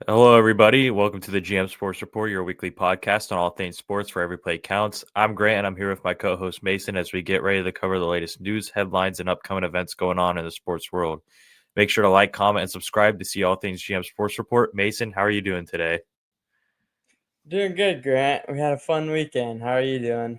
Hello, everybody. Welcome to the GM Sports Report, your weekly podcast on all things sports where every play counts. I'm Grant, and I'm here with my co host Mason as we get ready to cover the latest news, headlines, and upcoming events going on in the sports world. Make sure to like, comment, and subscribe to see all things GM Sports Report. Mason, how are you doing today? Doing good, Grant. We had a fun weekend. How are you doing?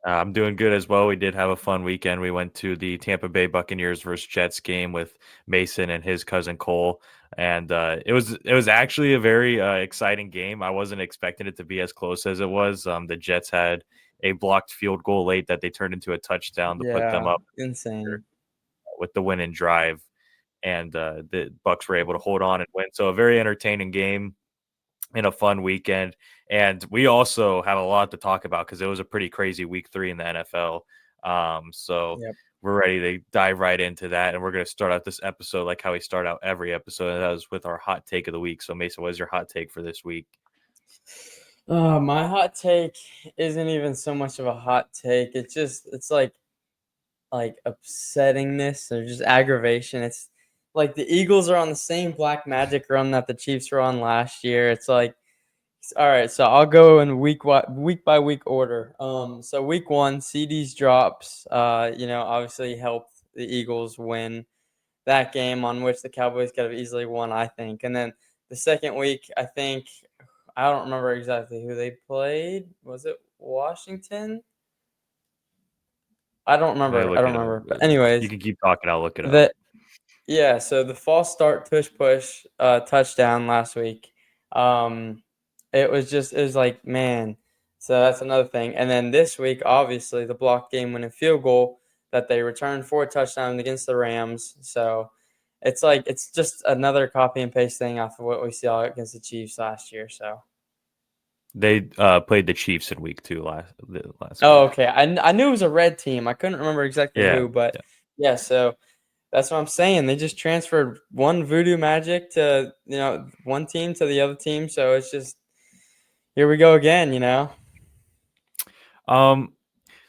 I'm doing good as well. We did have a fun weekend. We went to the Tampa Bay Buccaneers versus Jets game with Mason and his cousin Cole, and it was actually a very exciting game. I wasn't expecting it to be as close as it was. The Jets had a blocked field goal late that they turned into a touchdown to put them Yeah, up insane. with the winning drive, and the Bucks were able to hold on and win. So a very entertaining game and a fun weekend. And we also have a lot to talk about because it was a pretty crazy week 3 in the NFL. So Yep. we're ready to dive right into that. And we're going to start out this episode like how we start out every episode. And that was with our hot take of the week. So, Mason, what is your hot take for this week? My hot take isn't even so much of a hot take. It's like upsettingness or just aggravation. It's like the Eagles are on the same black magic run that the Chiefs were on last year. It's like all right, so I'll go in week by week order. So week one, CD's drops. Obviously helped the Eagles win that game on which the Cowboys could have easily won, I think. And then the second week, I don't remember exactly who they played. Was it Washington? I don't Let me remember. I look don't it up. remember. But You anyways, can keep talking. I'll look it up. the yeah, so the false start push touchdown last week. Um it was like, man. So that's another thing. And then this week, obviously, the block game winning field goal that they returned for a touchdown against the Rams. So it's like it's just another copy and paste thing off of what we saw against the Chiefs last year. So They played the Chiefs in week 2 last oh, week. okay. I knew it was a red team. I couldn't remember exactly Yeah. who, but Yeah. yeah, so that's what I'm saying. They just transferred one voodoo magic to, one team to the other team. So it's just here we go again. Um,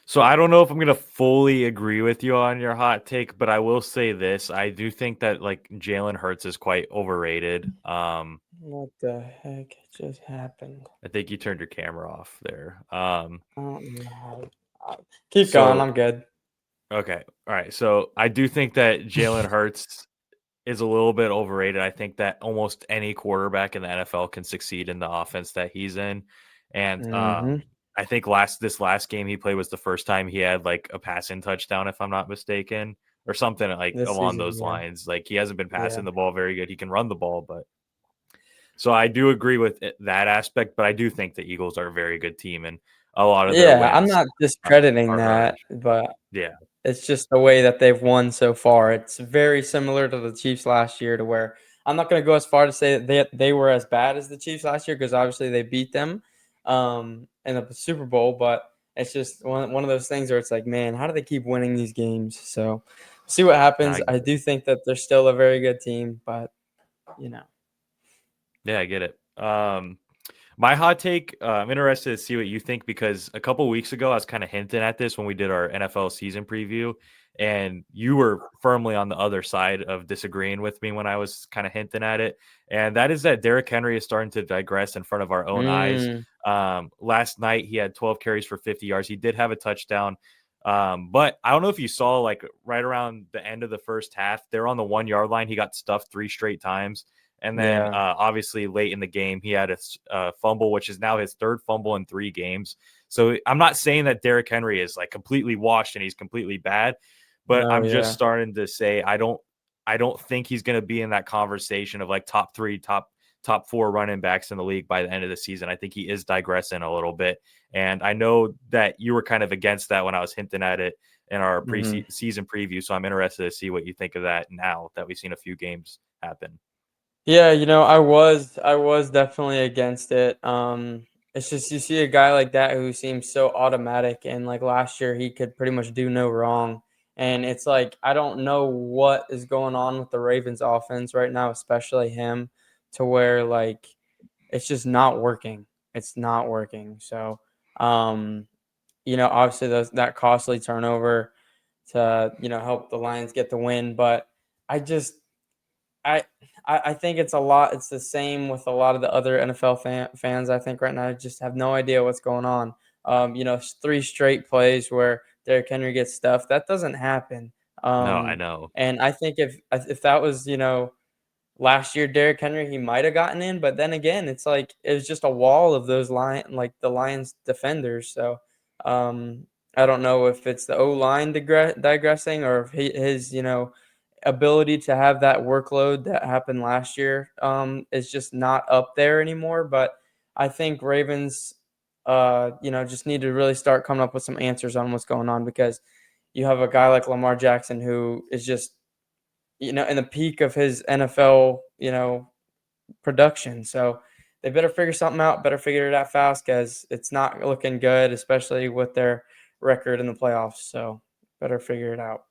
So I don't know if I'm gonna fully agree with you on your hot take, but I will say this: I do think that like Jalen Hurts is quite overrated. What the heck just happened? I think you turned your camera off there. I don't know keep going. So I'm good. okay, all right. So I do think that Jalen Hurts is a little bit overrated. I think that almost any quarterback in the NFL can succeed in the offense that he's in, and Mm-hmm. I think this last game he played was the first time he had like a passing touchdown, if I'm not mistaken, or something like This along season, those yeah. lines. Like he hasn't been Yeah. passing the ball very good. He can run the ball, but so I do agree with that aspect. But I do think the Eagles are a very good team, and a lot of their Yeah, I'm wins not discrediting are that, earned. but Yeah, it's just the way that they've won so far. It's very similar to the Chiefs last year, to where I'm not going to go as far to say that they were as bad as the Chiefs last year because obviously they beat them in the Super Bowl. But it's just one of those things where it's like, man, how do they keep winning these games? So see what no, happens. I I get it. do think that they're still a very good team, but you know. Yeah, I get it. My hot take, I'm interested to see what you think because a couple weeks ago I was kind of hinting at this when we did our NFL season preview, and you were firmly on the other side of disagreeing with me when I was kind of hinting at it. And that is that Derrick Henry is starting to digress in front of our own eyes. Mm, Last night he had 12 carries for 50 yards. He did have a touchdown. But I don't know if you saw like right around the end of the first half, they're on the 1 yard line. He got stuffed 3 straight times. And then yeah. obviously late in the game, he had a fumble, which is now his third fumble in 3 games. So I'm not saying that Derrick Henry is like completely washed and he's completely bad, but No, I'm just yeah. starting to say I don't think he's going to be in that conversation of like top 3, top 4 running backs in the league by the end of the season. I think he is digressing a little bit, and I know that you were kind of against that when I was hinting at it in our Hmm. preseason preview. So I'm interested to see what you think of that now that we've seen a few games happen. Yeah, I was definitely against it. It's just you see a guy like that who seems so automatic, and like last year he could pretty much do no wrong. And it's like I don't know what is going on with the Ravens offense right now, especially him, to where like it's just not working. It's not working. So, um, obviously that costly turnover to help the Lions get the win, but I just I I think it's a lot. It's the same with a lot of the other NFL fans. I think right now just have no idea what's going on. Three straight plays where Derrick Henry gets stuffed. That doesn't happen. No, I Um, know. and I think if that was last year, Derrick Henry, he might have gotten in, but then again, it's like it was just a wall of those the Lions defenders. So I don't know if it's the O line digressing or if his ability to have that workload that happened last year is just not up there anymore. But I think Ravens, just need to really start coming up with some answers on what's going on because you have a guy like Lamar Jackson who is just in the peak of his NFL, production. So they better figure something out, better figure it out fast because it's not looking good, especially with their record in the playoffs. So better figure it out.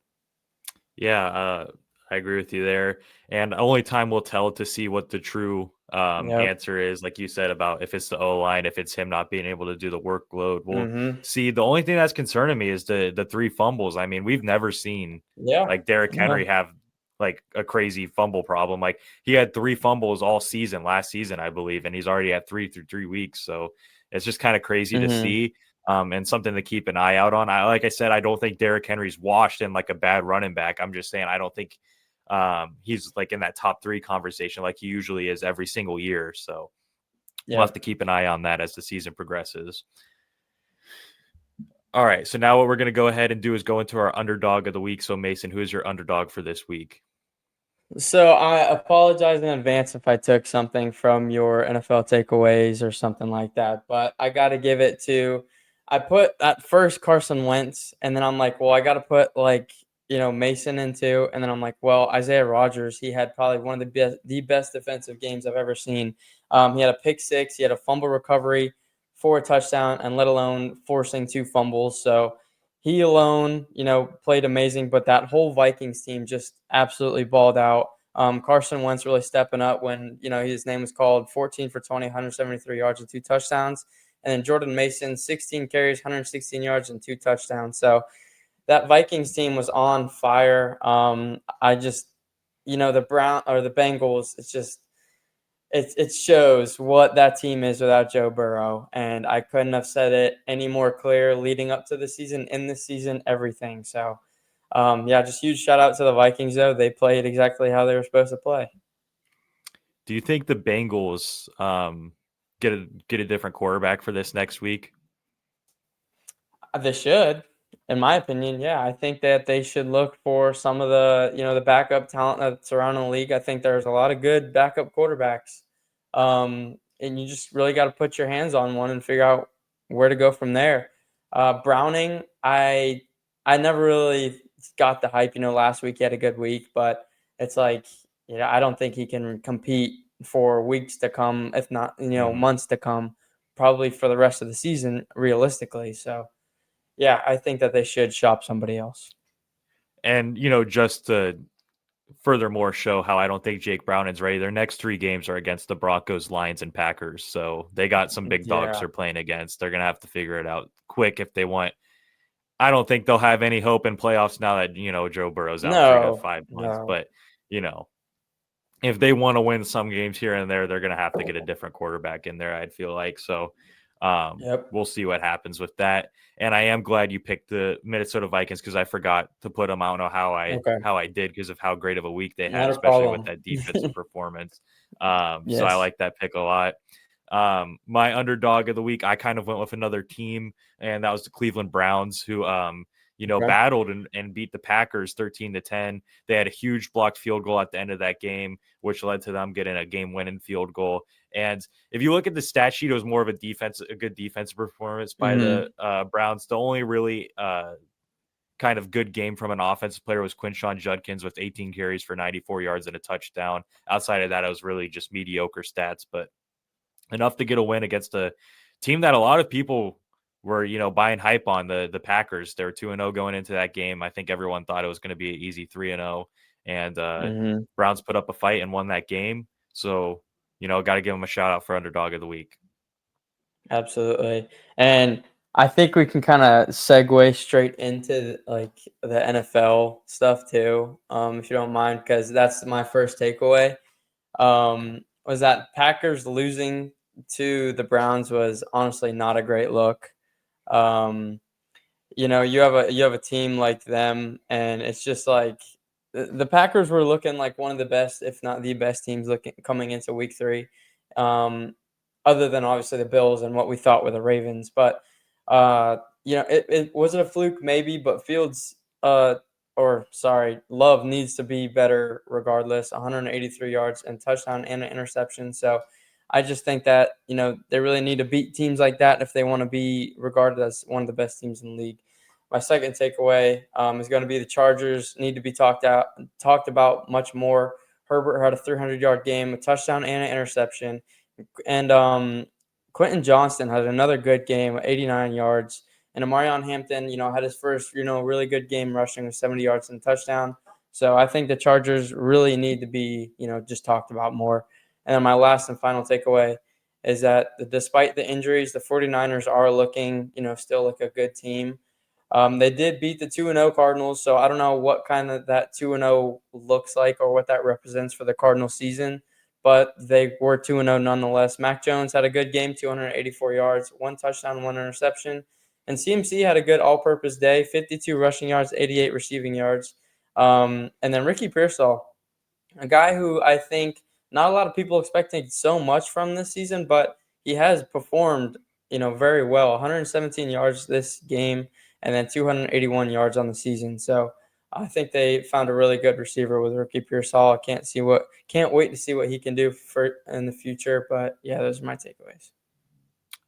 Yeah, I agree with you there. And only time will tell to see what the true Yep. answer is, like you said, about if it's the O line, if it's him not being able to do the workload. We'll Mm-hmm. see. The only thing that's concerning me is the three fumbles. I mean, we've never seen Yeah. like Derrick Yeah. Henry have like a crazy fumble problem. Like he had three fumbles all season last season, I believe, and he's already had three through 3 weeks. So it's just kind of crazy to Mm-hmm. see. And something to keep an eye out on. Like I said, I don't think Derrick Henry's washed in like a bad running back. I'm just saying I don't think he's like in that top three conversation like he usually is every single year. So we'll have to Yep. keep an eye on that as the season progresses. All right. So now what we're going to go ahead and do is go into our underdog of the week. So Mason, who is your underdog for this week? So I apologize in advance if I took something from your NFL takeaways or something like that, but I got to give it to. I put at first Carson Wentz, and then I'm like, well, I got to put Mason into, and then I'm like, well, Isaiah Rodgers. He had probably one of the best defensive games I've ever seen. He had a pick six, he had a fumble recovery for a touchdown, and let alone forcing two fumbles. So he alone, played amazing, but that whole Vikings team just absolutely balled out. Carson Wentz really stepping up when, his name was called 14 for 20, 173 yards and two touchdowns. And then Jordan Mason, 16 carries, 116 yards and two touchdowns. So that Vikings team was on fire. I just, the Bengals, it shows what that team is without Joe Burrow, and I couldn't have said it any more clear leading up to the season, in this season, everything. So, yeah, just huge shout out to the Vikings though. They played exactly how they were supposed to play. Do you think the Bengals get a different quarterback for this next week? They should, in my opinion. Yeah, I think that they should look for some of the backup talent that's around in the league. I think there's a lot of good backup quarterbacks, and you just really got to put your hands on one and figure out where to go from there. Browning, I never really got the hype. Last week he had a good week, but it's like I don't think he can compete for weeks to come, if not Mhm. months to come, probably for the rest of the season, realistically. So. Yeah, I think that they should shop somebody else. And just to furthermore show how I don't think Jake Brown is ready. Their next three games are against the Broncos, Lions, and Packers. So they got some big dogs Yeah. they're playing against. They're gonna have to figure it out quick if they want. I don't think they'll have any hope in playoffs now that Joe Burrow's out 3 to 5 months. No. But you know, if they want to win some games here and there, they're going to have to get a different quarterback in there, I'd feel like. So Yep. we'll see what happens with that. And I am glad you picked the Minnesota Vikings because I forgot to put them. I don't know Okay. how I did because of how great of a week they had, Not a especially with problem. that defensive performance. So I Yes. like that pick a lot. My underdog of the week, I kind of went with another team, and that was the Cleveland Browns, who Okay. battled and beat the Packers 13-10. They had a huge blocked field goal at the end of that game, which led to them getting a game-winning field goal. And if you look at the stat sheet, it was more of a good defensive performance by the Mhm. Browns. The only really kind of good game from an offensive player was Quinshawn Judkins with 18 carries for 94 yards and a touchdown. Outside of that, it was really just mediocre stats, but enough to get a win against a team that a lot of people were, buying hype on, the Packers. They were 2-0 going into that game. I think everyone thought it was going to be an easy 3-0, and Mhm. Browns put up a fight and won that game. So, got to give them a shout out for underdog of the week. Absolutely. And I think we can kind of segue straight into like the NFL stuff too, if you don't mind, because that's my first takeaway. Was that Packers losing to the Browns was honestly not a great look. Um, you have a team like them, and it's just like the Packers were looking like one of the best, if not the best teams looking coming into Week 3, um, other than obviously the Bills and what we thought were the Ravens. But it was it a fluke maybe, but Love needs to be better regardless. 183 yards and touchdown and an interception. So I just think that they really need to beat teams like that if they want to be regarded as one of the best teams in the league. My second takeaway is going to be the Chargers need to be talked about much more. Herbert had a 300-yard game, a touchdown, and an interception, and Quentin Johnston had another good game, 89 yards. And Amarion Hampton, had his first, really good game rushing with 70 yards and a touchdown. So I think the Chargers really need to be, just talked about more. And then my last and final takeaway is that despite the injuries, the 49ers are looking, still like a good team. They did beat the 2-0 Cardinals, so I don't know what kind of that 2-0 looks like or what that represents for the Cardinals season, but they were 2-0 nonetheless. Mac Jones had a good game, 284 yards, 1 touchdown, 1 interception. And CMC had a good all-purpose day, 52 rushing yards, 88 receiving yards. And then Ricky Pearsall, a guy who I think not a lot of people expecting so much from this season, but he has performed, very well. 117 yards this game, and then 281 yards on the season. So I think they found a really good receiver with Ricky Pearsall. I can't wait to see what he can do for in the future. But yeah, those are my takeaways.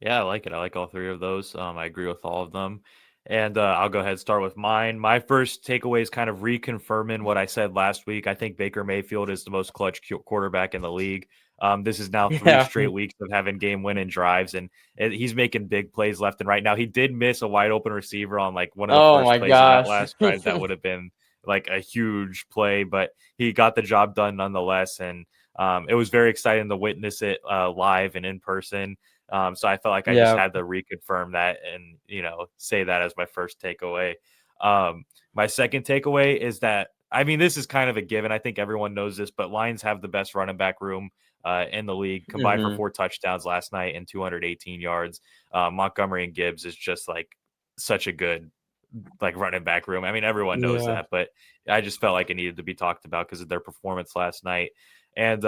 Yeah, I like it. I like all three of those. I agree with all of them. And I'll go ahead and start with mine. My first takeaway is kind of reconfirming what I said last week. I think Baker Mayfield is the most clutch quarterback in the league. This is now three Yeah. straight weeks of having game-winning drives, and he's making big plays left and right. Now, he did miss a wide-open receiver on like one of the Oh first my plays of that gosh. last drive. That would have been like a huge play, but he got the job done nonetheless. And it was very exciting to witness it live and in person. So I felt like I just Yeah. had to reconfirm that and, say that as my first takeaway. My second takeaway is that, I mean, this is kind of a given. I think everyone knows this, but Lions have the best running back room in the league, combined for Hmm. 4 touchdowns last night and 218 yards. Montgomery and Gibbs is just like such a good like running back room. I mean, everyone knows Yeah. that, but I just felt like it needed to be talked about because of their performance last night. And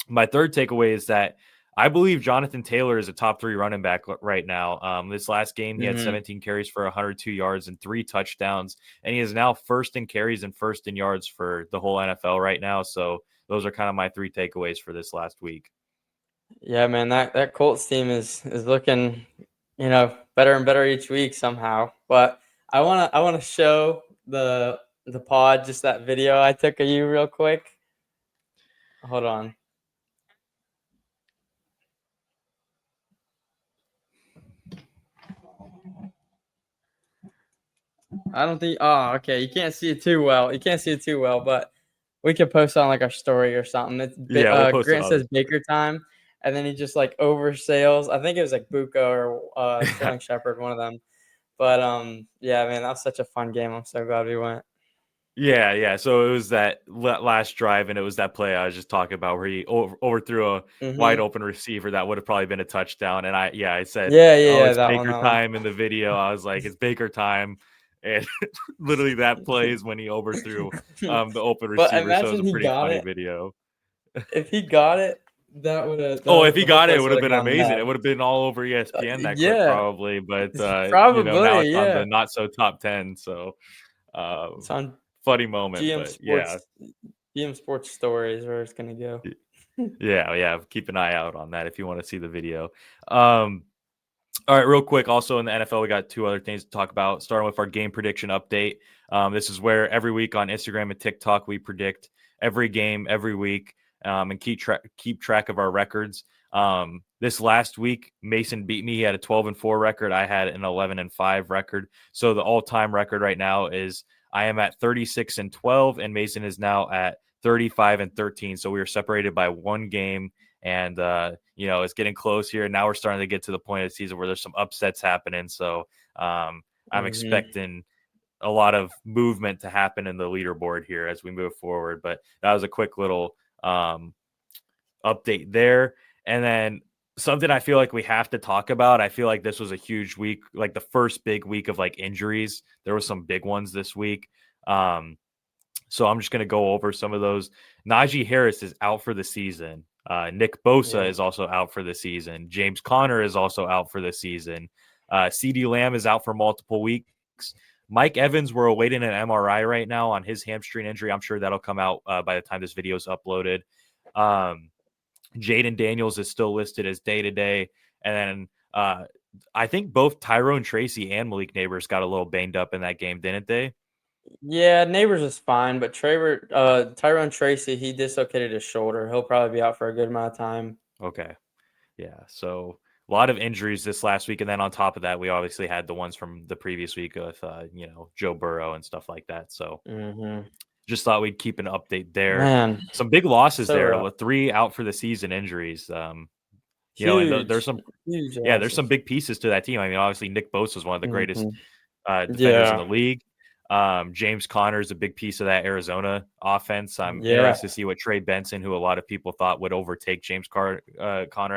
my third takeaway is that I believe Jonathan Taylor is a top 3 running back right now. This last game, he had Hmm. 17 carries for 102 yards and 3 touchdowns, and he is now first in carries and first in yards for the whole NFL right now. So those are kind of my 3 takeaways for this last week. Yeah, man, that Colts team is looking, better and better each week somehow. But I wanna show the pod just that video I took of you real quick. Hold on. I don't think. Oh, okay. You can't see it too well. You can't see it too well, but we could post on like our story or something. Yeah, we'll post it Grant on says the Baker time, and then he just like oversails. I think it was like Buka or Sterling Shepard, one of them. But yeah, man, that was such a fun game. I'm so glad we went. Yeah, yeah. So it was that last drive, and it was that play I was just talking about where he overthrew a wide Mhm. open receiver that would have probably been a touchdown. And I said, Yeah, yeah, "Oh, yeah. it's That one, Baker that one. time" in the video. I was like, "It's Baker time," and literally that play is when he overthrew the open But receiver. So it was imagine a he pretty got funny it. video. If he got it, that would have Oh, if he the whole got it, it place would would have have been gone amazing. nuts. It would have been all over ESPN, that clip Yeah, probably. But now probably. it's on Yeah, the not so top 10. So it's um, on funny moment, GM but yeah. Sports. GM Sports Stories where it's gonna go. Yeah, yeah. Keep an eye out on that if you want to see the video. Um, all right, real quick. Also in the NFL, we got 2 other things to talk about. Starting with our game prediction update. This is where every week on Instagram and TikTok we predict every game every week and keep track of our records. This last week, Mason beat me. He had a 12-4 record. I had an 11-5 record. So the all-time record right now is I am at 36-12, and Mason is now at 35-13. So we are separated by 1 game. and it's getting close here. Now we're starting to get to the point of the season where there's some upsets happening. So I'm Mhm. expecting a lot of movement to happen in the leaderboard here as we move forward. But that was a quick little update there. And then something I feel like we have to talk about. I feel like this was a huge week, like the first big week of like injuries. There were some big ones this week. So I'm just going to go over some of those. Najee Harris is out for the season. Nick Bosa Yeah. is also out for the season. James Conner is also out for the season. CD Lamb is out for multiple weeks. Mike Evans, we're awaiting an MRI right now on his hamstring injury. I'm sure that'll come out by the time this video is uploaded. Jaden Daniels is still listed as day-to-day. And then I think both Tyrone Tracy and Malik Neighbors got a little banged up in that game, didn't they? Yeah, Neighbors is fine, but Tyrone Tracy, he dislocated his shoulder. He'll probably be out for a good amount of time. Okay. Yeah. So a lot of injuries this last week. And then on top of that, we obviously had the ones from the previous week with, Joe Burrow and stuff like that. So Mhm. just thought we'd keep an update there. Man, Some big losses so there rough. with 3 out for the season injuries. And there's Huge, some, huge yeah, there's some losses. big pieces to that team. I mean, obviously Nick Bosa is one of the greatest Mhm. defenders in Yeah. the league. James Conner is a big piece of that Arizona offense. I'm Yeah. interested to see what Trey Benson, who a lot of people thought would overtake Conner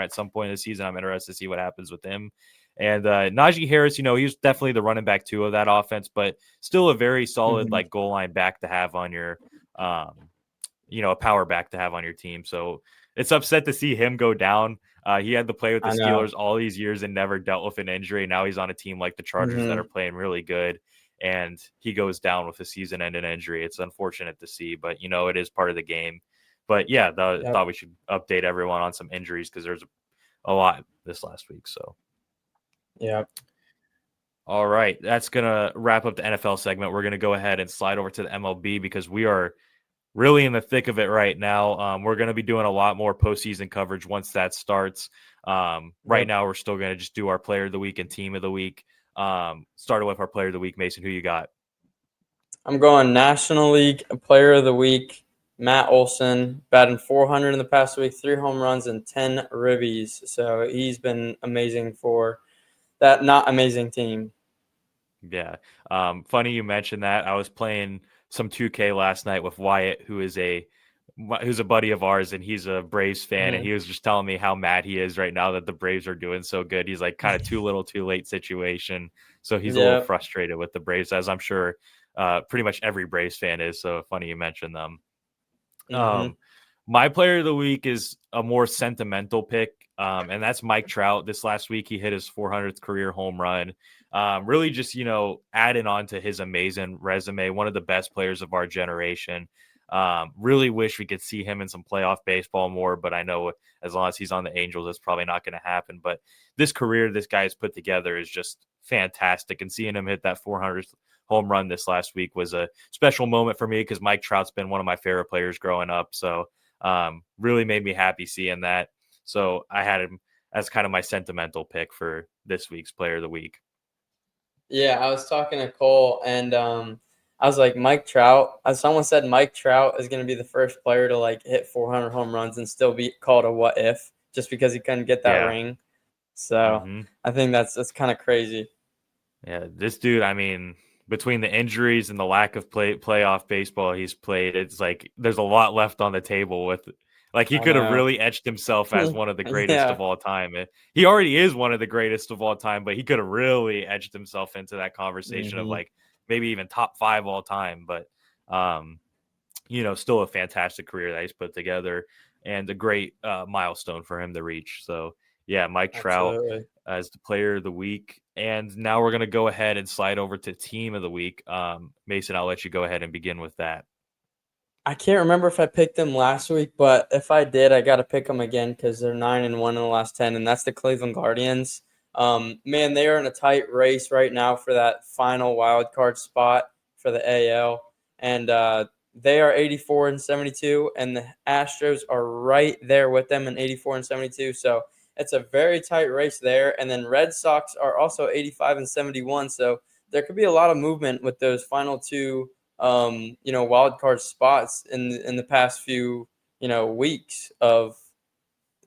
at some point in the season. I'm interested to see what happens with him. And Najee Harris, he was definitely the running back two of that offense, but still a very solid Mhm. like goal line back to have on your, a power back to have on your team. So it's upset to see him go down. He had to play with the I know. Steelers all these years and never dealt with an injury. Now he's on a team like the Chargers that are Mhm. playing really good, and he goes down with a season-ending injury. It's unfortunate to see, but it is part of the game. But yeah, Yep. thought we should update everyone on some injuries because there's a lot this last week. So, Yep. all right, that's gonna wrap up the NFL segment. We're gonna go ahead and slide over to the MLB because we are really in the thick of it right now. We're going to be doing a lot more postseason coverage once that starts. Right Yep. now, we're still going to just do our player of the week and team of the week. Started with our player of the week, Mason. Who you got? I'm going National League Player of the Week, Matt Olson, batting 400 in the past week, 3 home runs and 10 ribbies. So he's been amazing for that not amazing team. Yeah. Funny you mentioned that. I was playing some 2K last night with Wyatt, who's a buddy of ours, and he's a Braves fan, and Mhm. he was just telling me how mad he is right now that the Braves are doing so good. He's like kind of too little, too late situation, so he's a little Yep. frustrated with the Braves, as I'm sure pretty much every Braves fan is. So funny you mentioned them. Mhm. Um, my player of the week is a more sentimental pick, and that's Mike Trout. This last week, he hit his 400th career home run. Really just, adding on to his amazing resume, one of the best players of our generation. Really wish we could see him in some playoff baseball more, but I know as long as he's on the Angels, that's probably not going to happen. But this career this guy's put together is just fantastic, and seeing him hit that 400th home run this last week was a special moment for me because Mike Trout's been one of my favorite players growing up. So really made me happy seeing that. So I had him as kind of my sentimental pick for this week's player of the week. Yeah, I was talking to Cole, and I was like, Mike Trout. Someone said Mike Trout is going to be the first player to like hit 400 home runs and still be called a what if, just because he couldn't get that Yeah. ring. So hmm I think that's kind of crazy. Yeah. This dude, I mean, between the injuries and the lack of playoff baseball he's played, it's like there's a lot left on the table with like he I could have know. really etched himself as one of the greatest Yeah. of all time. He already is one of the greatest of all time, but he could have really edged himself into that conversation of Hmm. like maybe even top 5 all time. But um, still a fantastic career that he's put together and a great milestone for him to reach. So, yeah, Mike Trout Absolutely. as the player of the week. And now we're going to go ahead and slide over to team of the week. Mason, I'll let you go ahead and begin with that. I can't remember if I picked them last week, but if I did, I got to pick them again because they're 9-1 in the last 10, and that's the Cleveland Guardians. Man, they are in a tight race right now for that final wild card spot for the AL, and they are 84 and 72, and the Astros are right there with them in 84 and 72. So it's a very tight race there, and then Red Sox are also 85 and 71. So there could be a lot of movement with those final two wild card spots in the past few weeks of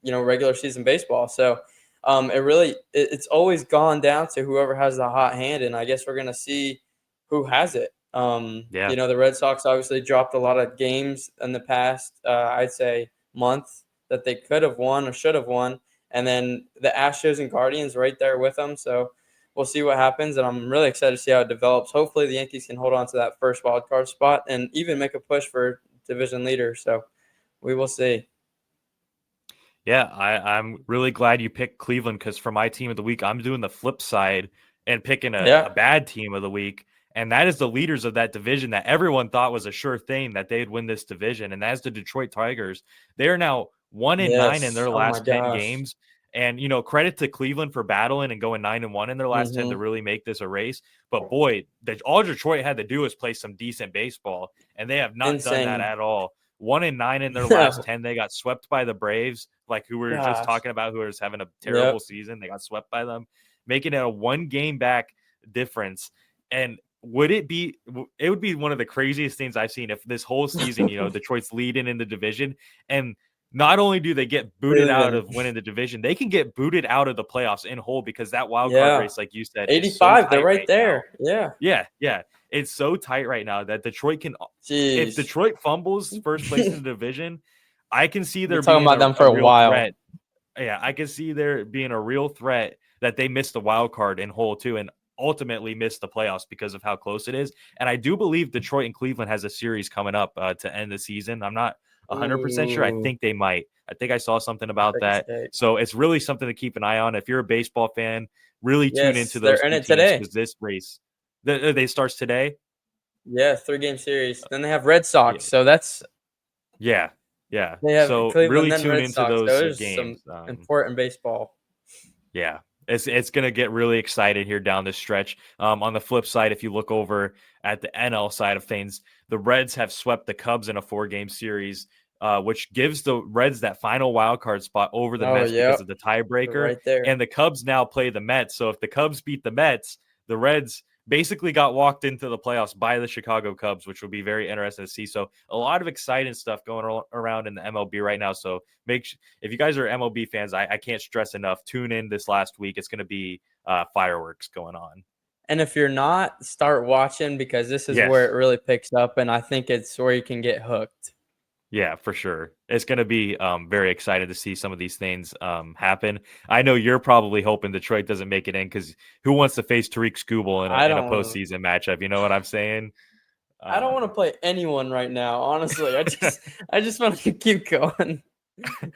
regular season baseball. So it's always gone down to whoever has the hot hand, and I guess we're gonna see who has it. Yeah. The Red Sox obviously dropped a lot of games in the past, I'd say month, that they could have won or should have won, and then the Astros and Guardians right there with them. So we'll see what happens, and I'm really excited to see how it develops. Hopefully, the Yankees can hold on to that first wild card spot and even make a push for division leader. So we will see. Yeah, I'm really glad you picked Cleveland because for my team of the week, I'm doing the flip side and picking a Yeah. bad team of the week. And that is the leaders of that division that everyone thought was a sure thing that they'd win this division. And that's the Detroit Tigers. They are now 1-9 in Yes. their Oh my last 10 gosh. games. And, credit to Cleveland for battling and going 9-1 in their last 10 to Mm-hmm. really make this a race. But boy, all Detroit had to do was play some decent baseball. And they have not done that Insane. at all. 1-9 in their last No. 10. They got swept by the Braves, like who we were just Gosh. talking about, who was having a terrible Yep. season. They got swept by them, making it a 1 game back difference. And it would be one of the craziest things I've seen if this whole season, Detroit's leading in the division. And not only do they get booted out Cleveland. of winning the division, they can get booted out of the playoffs in whole because that wild card Yeah. race, like you said, is so 85. They're tight right right now. there. Yeah. Yeah, yeah. It's so tight right now that Detroit can if Jeez. Detroit fumbles first place in the division, I can see We're there talking being about a, them for a a real while. threat. Yeah, I can see there being a real threat that they missed the wild card in hole two and ultimately missed the playoffs because of how close it is. And I do believe Detroit and Cleveland has a series coming up to end the season. I'm not 100% sure. I Ooh. think they might. I think I saw something about Take a that. take. So it's really something to keep an eye on. If you're a baseball fan, really tune Yes, into they're those in two it teams today. because this race, they starts today. Yeah, 3-game series. Then they have Red Sox. Yeah, So that's yeah, yeah. they have So Cleveland, really then tune Red into Sox. those Those some games. important baseball. Yeah, it's gonna get really excited here down the stretch. On the flip side, if you look over at the NL side of things, the Reds have swept the Cubs in a 4 game series, which gives the Reds that final wild card spot over the Oh, Mets because yep. of the They're tiebreaker. right there. And the Cubs now play the Mets. So if the Cubs beat the Mets, the Reds basically got walked into the playoffs by the Chicago Cubs, which will be very interesting to see. So a lot of exciting stuff going around in the MLB right now. So if you guys are MLB fans, I can't stress enough. Tune in this last week. It's going to be fireworks going on. And if you're not, start watching because this is where it Yes. really picks up, and I think it's where you can get hooked. Yeah, for sure. It's going to be very excited to see some of these things happen. I know you're probably hoping Detroit doesn't make it in because who wants to face Tariq Skubal I in a don't postseason matchup? You know what I'm saying? I don't want to Um, play anyone right now, honestly. I just want to keep going.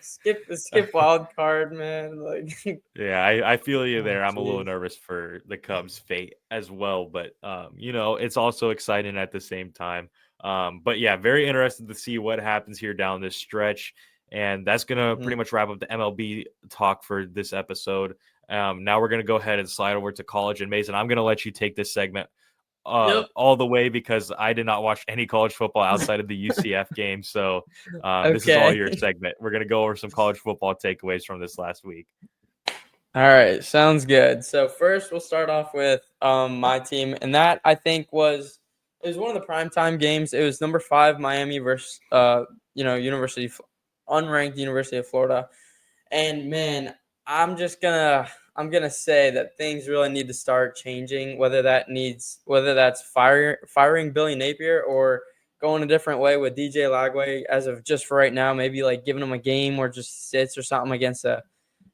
Skip wild card, man. Like, Yeah, I feel you oh there. I'm a little jeez. nervous for the Cubs' fate as well, but it's also exciting at the same time. But yeah, very interested to see what happens here down this stretch, and that's gonna pretty Mhm. much wrap up the MLB talk for this episode. Now we're gonna go ahead and slide over to college and Mason. I'm gonna let you take this segment Yep. all the way because I did not watch any college football outside of the UCF game. So this is all Okay. your segment. We're gonna go over some college football takeaways from this last week. All right, sounds good. So first, we'll start off with my team, and that I think was one of the primetime games. It was number 5 Miami versus unranked University of Florida, and man, I'm gonna say that things really need to start changing. Whether that's firing Billy Napier or going a different way with DJ Lagway as of just for right now, maybe like giving him a game or just sits or something against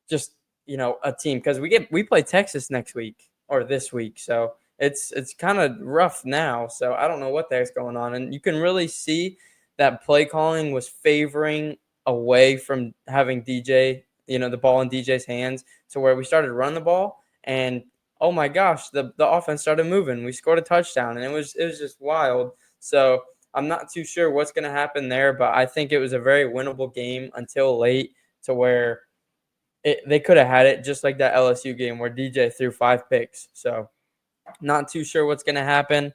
just a team because we play Texas next week or this week, so it's kind of rough now. So I don't know what the heck's going on, and you can really see that play calling was favoring away from having DJ, the ball in DJ's hands, to where we started to run the ball, and oh my gosh, the offense started moving. We scored a touchdown, and it was just wild. So I'm not too sure what's going to happen there, but I think it was a very winnable game until late to where they could have had it just like that LSU game where DJ threw 5 picks. So not too sure what's going to happen.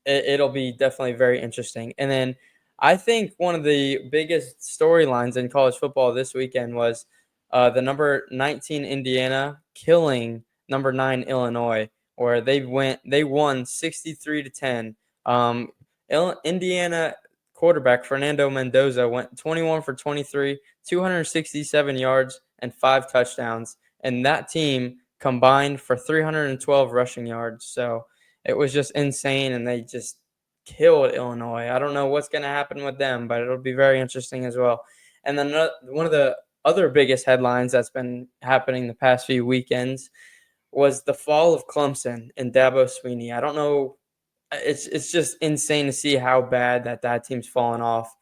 It'll be definitely very interesting. And then I think one of the biggest storylines in college football this weekend was the number 19 Indiana killing number 9 Illinois, where they won 63-10. Indiana quarterback Fernando Mendoza went 21 for 23, 267 yards, and 5 touchdowns. And that team combined for 312 rushing yards. So it was just insane, and they just killed Illinois. I don't know what's going to happen with them, but it'll be very interesting as well. And then one of the other biggest headlines that's been happening the past few weekends was the fall of Clemson and Dabo Sweeney. I don't know. It's just insane to see how bad that team's fallen off.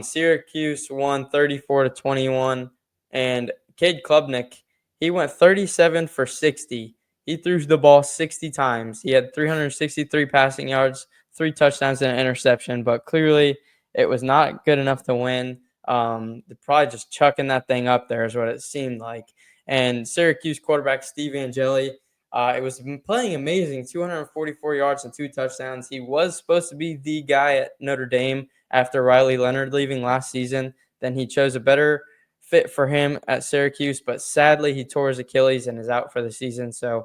Syracuse won 34-21, and Cade Klubnik, he went 37 for 60. He threw the ball 60 times. He had 363 passing yards, 3 touchdowns, and an interception. But clearly, it was not good enough to win. They're probably just chucking that thing up there is what it seemed like. And Syracuse quarterback Steve Angeli, it was playing amazing, 244 yards and 2 touchdowns. He was supposed to be the guy at Notre Dame after Riley Leonard leaving last season. Then he chose a better fit for him at Syracuse, but sadly he tore his Achilles and is out for the season. So,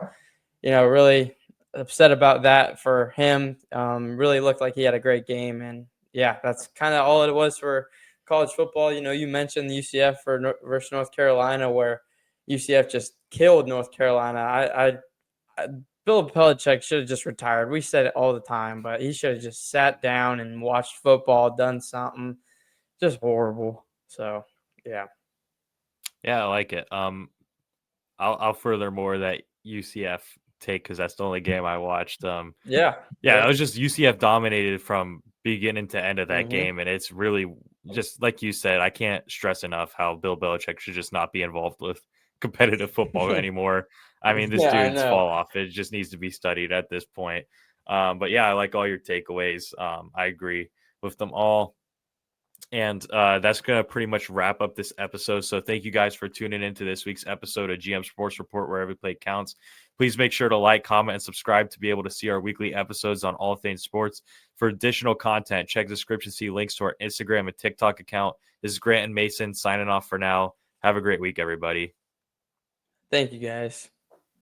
really upset about that for him. Really looked like he had a great game. And yeah, that's kind of all it was for college football. You mentioned the UCF versus North Carolina, where UCF just killed North Carolina. Bill Belichick should have just retired. We said it all the time, but he should have just sat down and watched football, done something. Just horrible. So, yeah. Yeah, I like it. I'll furthermore that UCF take because that's the only game I watched. Yeah. Yeah, it was just UCF dominated from beginning to end of that Mhm. game, and it's really just like you said. I can't stress enough how Bill Belichick should just not be involved with competitive football anymore. I mean, this Yeah, I dude's know. fall off. It just needs to be studied at this point. But yeah, I like all your takeaways. I agree with them all. And that's going to pretty much wrap up this episode. So thank you guys for tuning into this week's episode of GM Sports Report, where every play counts. Please make sure to like, comment, and subscribe to be able to see our weekly episodes on all things sports. For additional content, check the description, see links to our Instagram and TikTok account. This is Grant and Mason signing off for now. Have a great week, everybody. Thank you, guys.